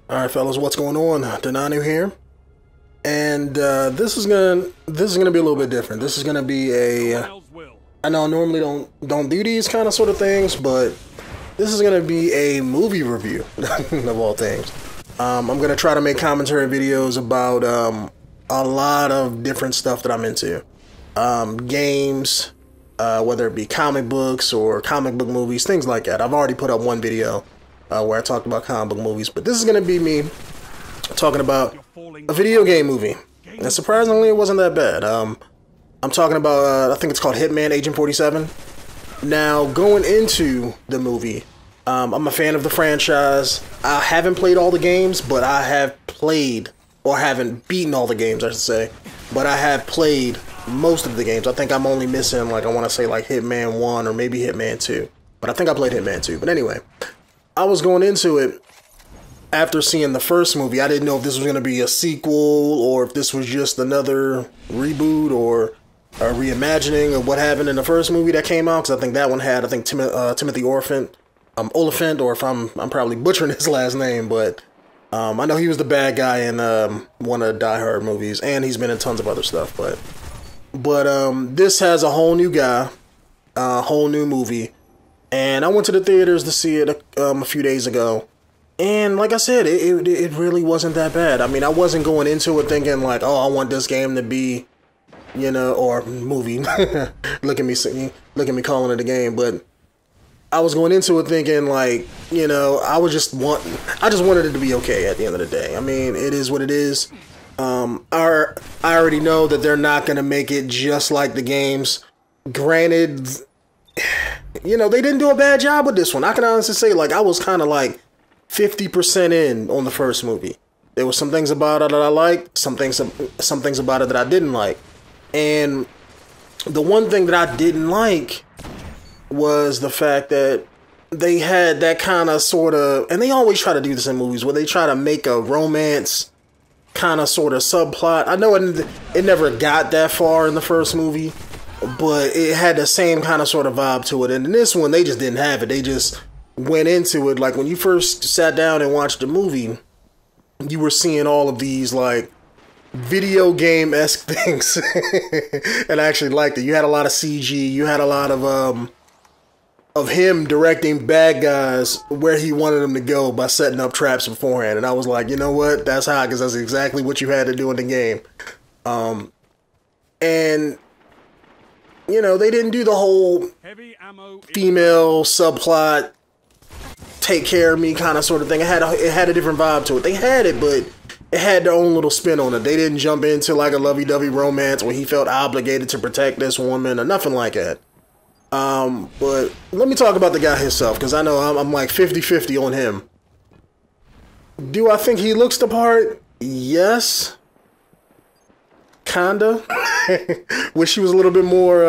Alright fellas, what's going on? Denonu here. And this is gonna be a little bit different. This is gonna be a I know I normally don't do these kind of sort of things, but this is gonna be a movie review of all things. I'm gonna try to make commentary videos about a lot of different stuff that I'm into. Games, whether it be comic books or comic book movies, things like that. I've already put up one video where I talked about comic book movies, but this is going to be me talking about a video game movie. And surprisingly, it wasn't that bad. I'm talking about, I think it's called Hitman Agent 47. Now, going into the movie, I'm a fan of the franchise. I haven't played all the games, but I have played, or haven't beaten all the games, I should say. But I have played most of the games. I think I'm only missing, like, I want to say, like, Hitman 1 or maybe Hitman 2. But I think I played Hitman 2. But anyway, I was going into it after seeing the first movie. I didn't know if this was going to be a sequel or if this was just another reboot or a reimagining of what happened in the first movie that came out. Because I think that one had, I think, Timothy Oliphant, or if I'm probably butchering his last name, but I know he was the bad guy in one of the Die Hard movies, and he's been in tons of other stuff. But this has a whole new guy, a whole new movie. And I went to the theaters to see it a few days ago. And like I said, it really wasn't that bad. I mean, I wasn't going into it thinking like, oh, I want this game to be, you know, or movie. Look at me calling it a game. But I was going into it thinking like, you know, I just wanted it to be okay at the end of the day. I mean, it is what it is. I already know that they're not going to make it just like the games. Granted, you know, they didn't do a bad job with this one. I can honestly say, like, I was kind of like 50% in on the first movie. There were some things about it that I liked, some things about it that I didn't like. And the one thing that I didn't like was the fact that they had that kind of sort of, and they always try to do this in movies, where they try to make a romance kind of sort of subplot. I know it never got that far in the first movie, but it had the same kind of sort of vibe to it. And in this one, they just didn't have it. They just went into it. Like when you first sat down and watched the movie, you were seeing all of these like video game-esque things. And I actually liked it. You had a lot of CG. You had a lot of him directing bad guys where he wanted them to go by setting up traps beforehand. And I was like, you know what? That's hot, because that's exactly what you had to do in the game. And you know, they didn't do the whole female subplot, take care of me kind of sort of thing. It had a different vibe to it. They had it, but it had their own little spin on it. They didn't jump into like a lovey-dovey romance where he felt obligated to protect this woman or nothing like that. But let me talk about the guy himself, because I know I'm like 50-50 on him. Do I think he looks the part? Yes. Kinda. Wish he was a little bit more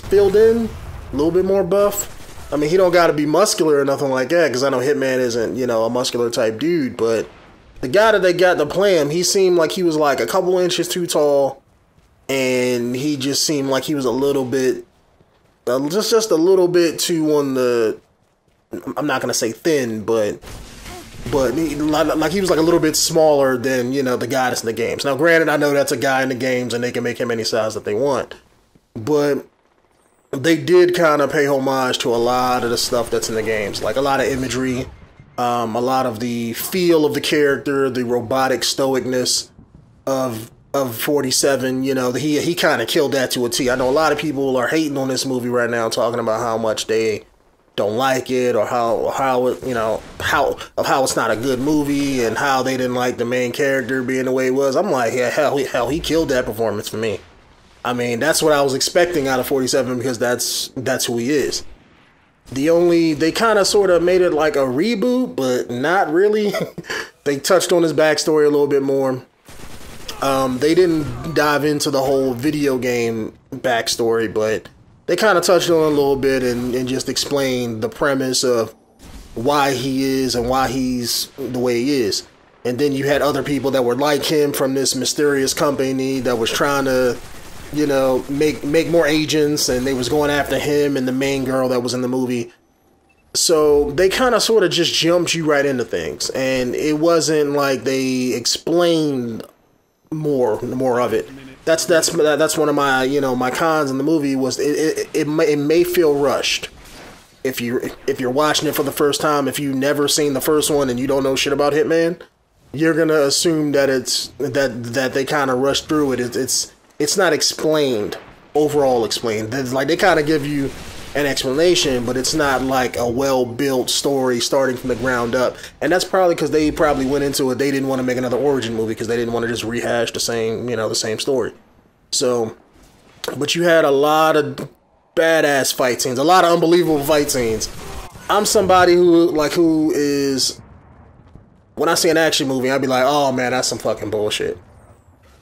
filled in, a little bit more buff. I mean, he don't gotta be muscular or nothing like that, because I know Hitman isn't, you know, a muscular type dude, but the guy that they got to play him, he seemed like he was like a couple inches too tall, and he just seemed like he was a little bit, just a little bit too on the, I'm not gonna say thin, but like he was like a little bit smaller than, you know, the guy that's in the games. Now, granted, I know that's a guy in the games and they can make him any size that they want, but they did kind of pay homage to a lot of the stuff that's in the games, like a lot of imagery, a lot of the feel of the character, the robotic stoicness of 47. You know, he kind of killed that to a T. I know a lot of people are hating on this movie right now, talking about how much they don't like it, or how it, you know, how it's not a good movie, and how they didn't like the main character being the way it was. I'm like, yeah, hell, he killed that performance for me. I mean, that's what I was expecting out of 47, because that's who he is. They kind of sort of made it like a reboot, but not really. They touched on his backstory a little bit more. They didn't dive into the whole video game backstory, but they kind of touched on it a little bit and just explained the premise of why he is and why he's the way he is. And then you had other people that were like him from this mysterious company that was trying to, you know, make more agents, and they was going after him and the main girl that was in the movie. So they kind of sort of just jumped you right into things, and it wasn't like they explained more of it. That's one of my my cons in the movie was it may feel rushed if you're watching it for the first time. If you've never seen the first one and you don't know shit about Hitman, you're gonna assume that that they kind of rushed through it. It's not explained, overall explained. It's like they kind of give you an explanation, but it's not like a well-built story starting from the ground up. And that's probably because they probably went into it. They didn't want to make another origin movie because they didn't want to just rehash the same story. So, but you had a lot of badass fight scenes, a lot of unbelievable fight scenes. I'm somebody who is, when I see an action movie, I'd be like, oh man, that's some fucking bullshit.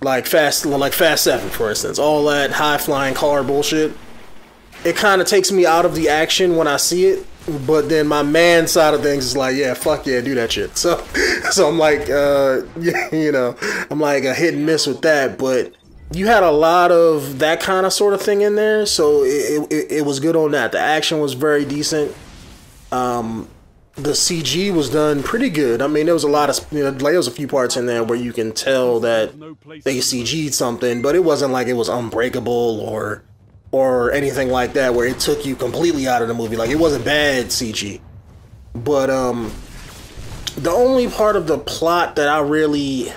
Like Fast 7, for instance, all that high flying car bullshit. It kind of takes me out of the action when I see it, but then my man side of things is like, yeah, fuck yeah, do that shit. So I'm like, I'm like a hit and miss with that. But you had a lot of that kind of sort of thing in there, so it was good on that. The action was very decent. The CG was done pretty good. I mean, there was a lot of, there was a few parts in there where you can tell that they CG'd something, but it wasn't like it was unbreakable or anything like that where it took you completely out of the movie. Like, it wasn't bad CG. But the only part of the plot that I really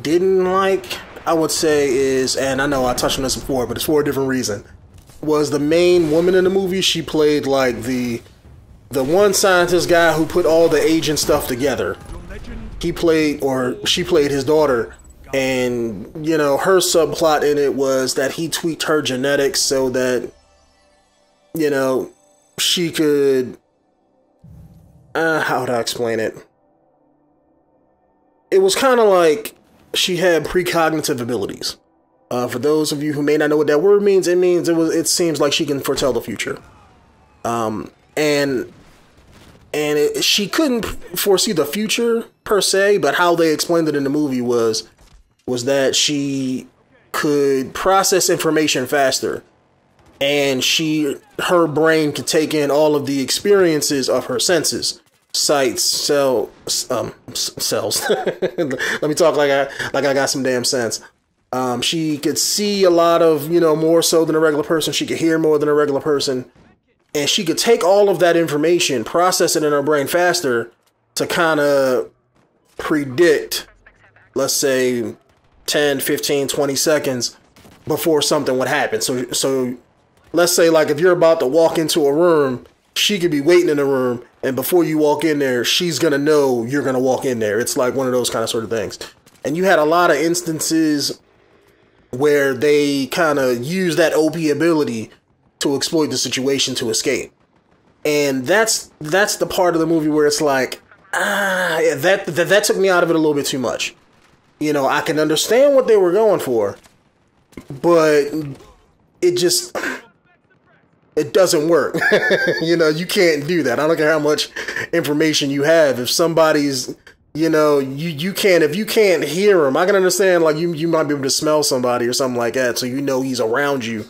didn't like, I would say, is, and I know I touched on this before, but it's for a different reason, was the main woman in the movie. She played like the one scientist guy who put all the agent stuff together. She played his daughter. And, her subplot in it was that he tweaked her genetics so that, she could, how would I explain it? It was kind of like she had precognitive abilities. For those of you who may not know what that word means, it seems like she can foretell the future. She couldn't foresee the future per se, but how they explained it in the movie was that she could process information faster, and her brain could take in all of the experiences of her senses, sights, cells. Let me talk like I got some damn sense. She could see a lot of, more so than a regular person. She could hear more than a regular person, and she could take all of that information, process it in her brain faster to kind of predict, let's say, 10, 15, 20 seconds before something would happen. So let's say, like, if you're about to walk into a room, she could be waiting in the room, and before you walk in there, she's going to know you're going to walk in there. It's like one of those kind of sort of things. And you had a lot of instances where they kind of use that OP ability to exploit the situation to escape. And that's the part of the movie where it's like, that took me out of it a little bit too much. I can understand what they were going for, but it doesn't work. You can't do that. I don't care how much information you have. If somebody's, if you can't hear him, I can understand, like, you might be able to smell somebody or something like that, so he's around you.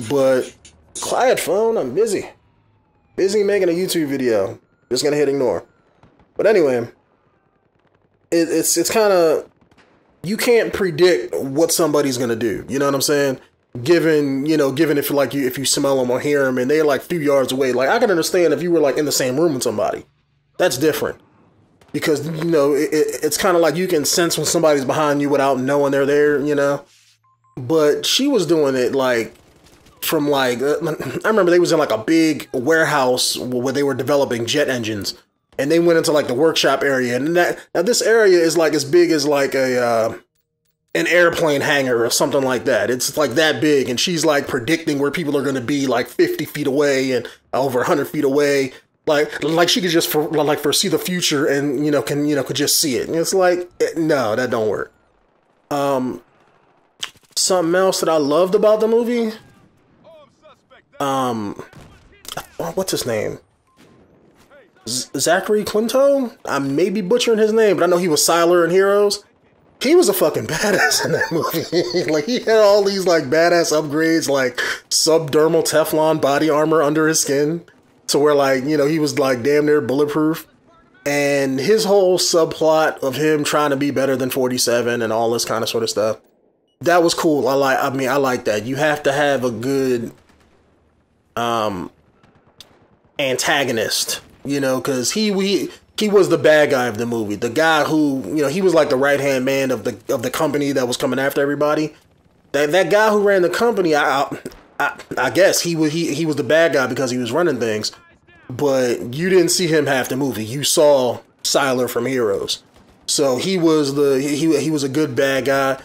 But quiet phone, I'm busy making a YouTube video. Just gonna hit ignore. But anyway, it's kind of, you can't predict what somebody's gonna do. You know what I'm saying? Given if you smell them or hear them and they're like a few yards away. Like, I can understand if you were like in the same room with somebody. That's different. Because, it's kind of like you can sense when somebody's behind you without knowing they're there, But she was doing it like from like, I remember they was in like a big warehouse where they were developing jet engines. And they went into like the workshop area, and now this area is like as big as like an airplane hangar or something like that. It's like that big, and she's like predicting where people are going to be like 50 feet away and over 100 feet away. Like she could just foresee the future and could just see it. And it's like, no, that don't work. Something else that I loved about the movie. What's his name? 𝐥𝐢𝐤𝐞? I may be butchering his name, but I know he was Sylar in Heroes. He was a fucking badass in that movie. Like, he had all these like badass upgrades, like subdermal Teflon body armor under his skin. So we're like, you know, he was like damn near bulletproof. And his whole subplot of him trying to be better than 47 and all this kind of sort of stuff, that was cool. I like that. You have to have a good antagonist, you know, because he was the bad guy of the movie. The guy who, you know, he was like the right-hand man of the company that was coming after everybody. That guy who ran the company, I guess he was the bad guy because he was running things. But you didn't see him half the movie. You saw Sylar from Heroes. So he was a good bad guy.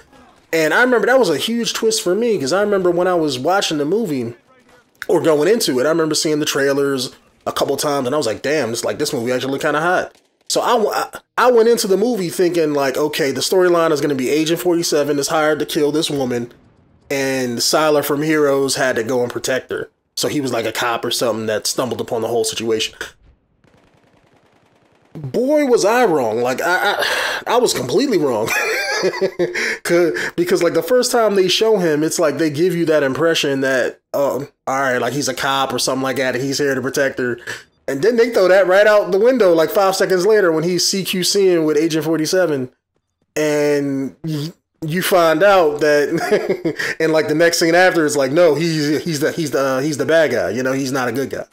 And I remember that was a huge twist for me, because I remember when I was watching the movie or going into it, I remember seeing the trailers a couple times and I was like, damn, this movie actually looked kind of hot. So I went into the movie thinking like, okay, the storyline is going to be Agent 47 is hired to kill this woman and Sylar from Heroes had to go and protect her. So he was like a cop or something that stumbled upon the whole situation. Boy, was I wrong. Like, I was completely wrong. Because like the first time they show him, it's like they give you that impression that, oh, all right, like he's a cop or something like that, and he's here to protect her. And then they throw that right out the window like 5 seconds later when he's CQCing with Agent 47. And you find out that, and like the next scene after, it's like, no, he's the bad guy. You know, he's not a good guy.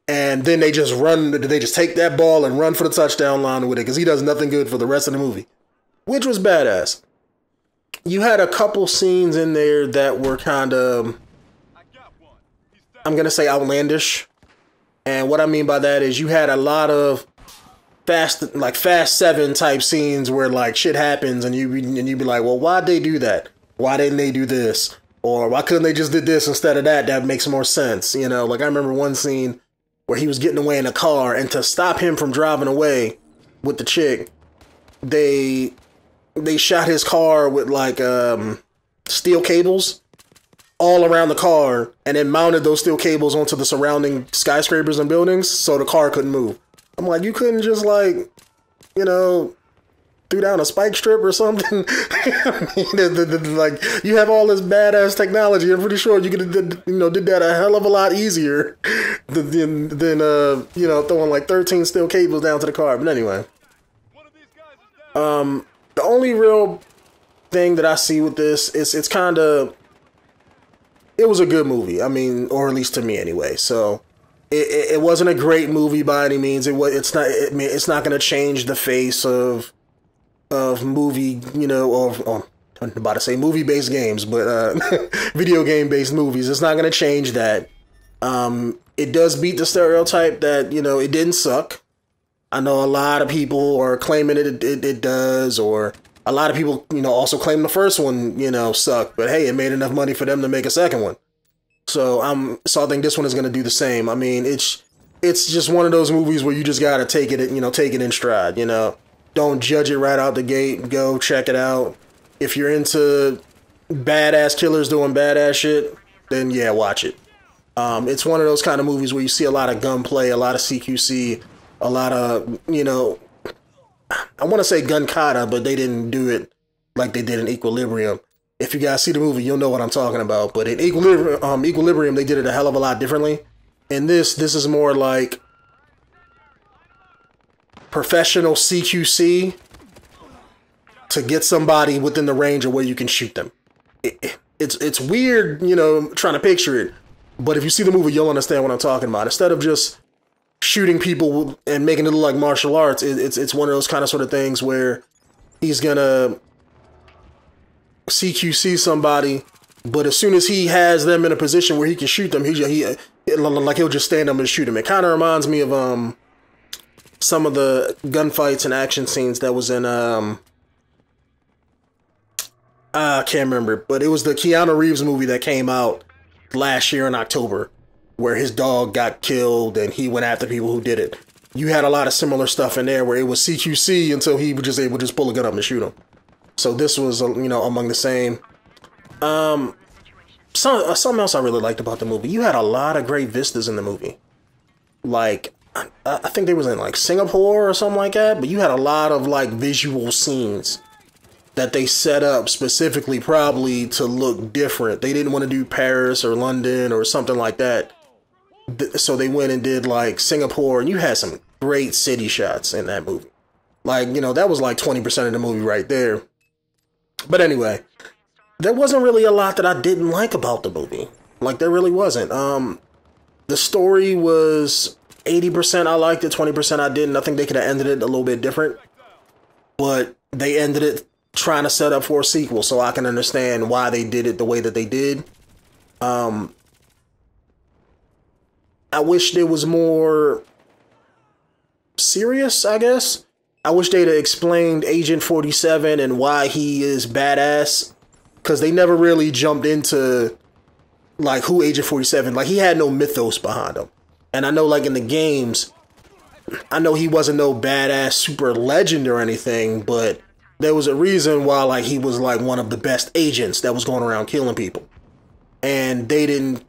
And then they just take that ball and run for the touchdown line with it because he does nothing good for the rest of the movie, which was badass. You had a couple scenes in there that were kind of, I'm going to say outlandish. And what I mean by that is you had a lot of Fast 7 type scenes where like shit happens and you'd be like, well, why'd they do that? Why didn't they do this? Or why couldn't they just did this instead of that? That makes more sense. You know, like I remember one scene where he was getting away in a car, and to stop him from driving away with the chick, they shot his car with like steel cables all around the car and then mounted those steel cables onto the surrounding skyscrapers and buildings so the car couldn't move. I'm like, you couldn't just like, you know, do down a spike strip or something? I mean, like, you have all this badass technology. I'm pretty sure you could have did that a hell of a lot easier than you know, throwing like 13 steel cables down to the car. But anyway, the only real thing that I see with this is it was a good movie. I mean, or at least to me anyway. So it wasn't a great movie by any means. It's not going to change the face of movie, you know, or I'm about to say movie-based games, but video game-based movies. It's not going to change that. It does beat the stereotype that, you know, it didn't suck. I know a lot of people are claiming it does, or a lot of people, you know, also claim the first one, you know, sucked. But hey, it made enough money for them to make a second one. So I think this one is going to do the same. I mean, it's just one of those movies where you just got to take it in stride, you know. Don't judge it right out the gate. Go check it out. If you're into badass killers doing badass shit, then yeah, watch it. It's one of those kind of movies where you see a lot of gunplay, a lot of CQC, a lot of, you know, I want to say gun kata, but they didn't do it like they did in Equilibrium. If you guys see the movie, you'll know what I'm talking about. But in Equilibrium, they did it a hell of a lot differently. In this is more like professional CQC to get somebody within the range of where you can shoot them. It's weird, you know, trying to picture it. But if you see the movie, you'll understand what I'm talking about. Instead of just shooting people and making it look like martial arts, it's one of those kind of sort of things where he's gonna CQC somebody, but as soon as he has them in a position where he can shoot them, he'll just stand up and shoot them. It kind of reminds me of some of the gunfights and action scenes that was in I can't remember, but it was the Keanu Reeves movie that came out last year in October, where his dog got killed and he went after people who did it. You had a lot of similar stuff in there where it was CQC until he was just able to just pull a gun up and shoot him. So this was, you know, among the same. Something else I really liked about the movie. You had a lot of great vistas in the movie. Like, I think they was in like Singapore or something like that, but you had a lot of like visual scenes that they set up specifically probably to look different. They didn't want to do Paris or London or something like that. so they went and did like Singapore, and you had some great city shots in that movie. Like, you know, that was like 20% of the movie right there. But anyway, there wasn't really a lot that I didn't like about the movie. Like, there really wasn't. The story was 80% I liked it, 20% I didn't. I think they could have ended it a little bit different, but they ended it trying to set up for a sequel, so I can understand why they did it the way that they did. I wish there was more serious, I guess. I wish they'd have explained Agent 47 and why he is badass, because they never really jumped into like who Agent 47, like he had no mythos behind him. And I know like in the games, I know he wasn't no badass super legend or anything, but there was a reason why like he was like one of the best agents that was going around killing people. And they didn't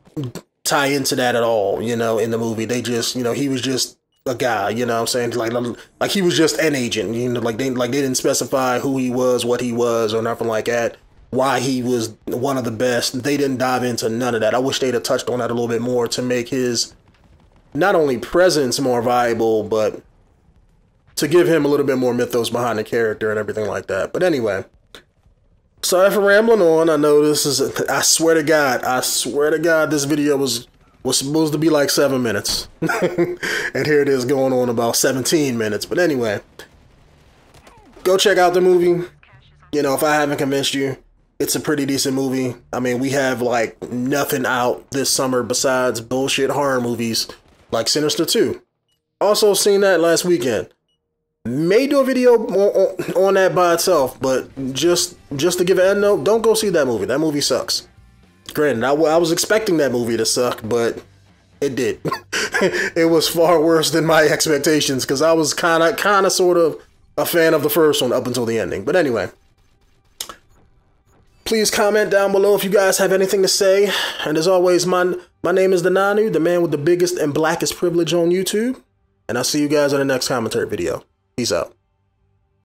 tie into that at all, you know, in the movie. They just, you know, he was just a guy, you know what I'm saying? Like he was just an agent, you know, like they didn't specify who he was, what he was, or nothing like that. Why he was one of the best. They didn't dive into none of that. I wish they'd have touched on that a little bit more to make his not only presence more viable, but to give him a little bit more mythos behind the character and everything like that. But anyway, sorry for rambling on. I know this is, I swear to God, this video was supposed to be like 7 minutes. And here it is going on about 17 minutes. But anyway, go check out the movie. You know, if I haven't convinced you, it's a pretty decent movie. I mean, we have like nothing out this summer besides bullshit horror movies like Sinister 2. Also seen that last weekend. May do a video on that by itself, but just to give an end note, don't go see that movie. That movie sucks. Granted, I was expecting that movie to suck, but it did. It was far worse than my expectations, because I was kind of sort of a fan of the first one up until the ending. But anyway, please comment down below if you guys have anything to say. And as always, my name is Denonu, the man with the biggest and blackest privilege on YouTube. And I'll see you guys in the next commentary video. Peace out.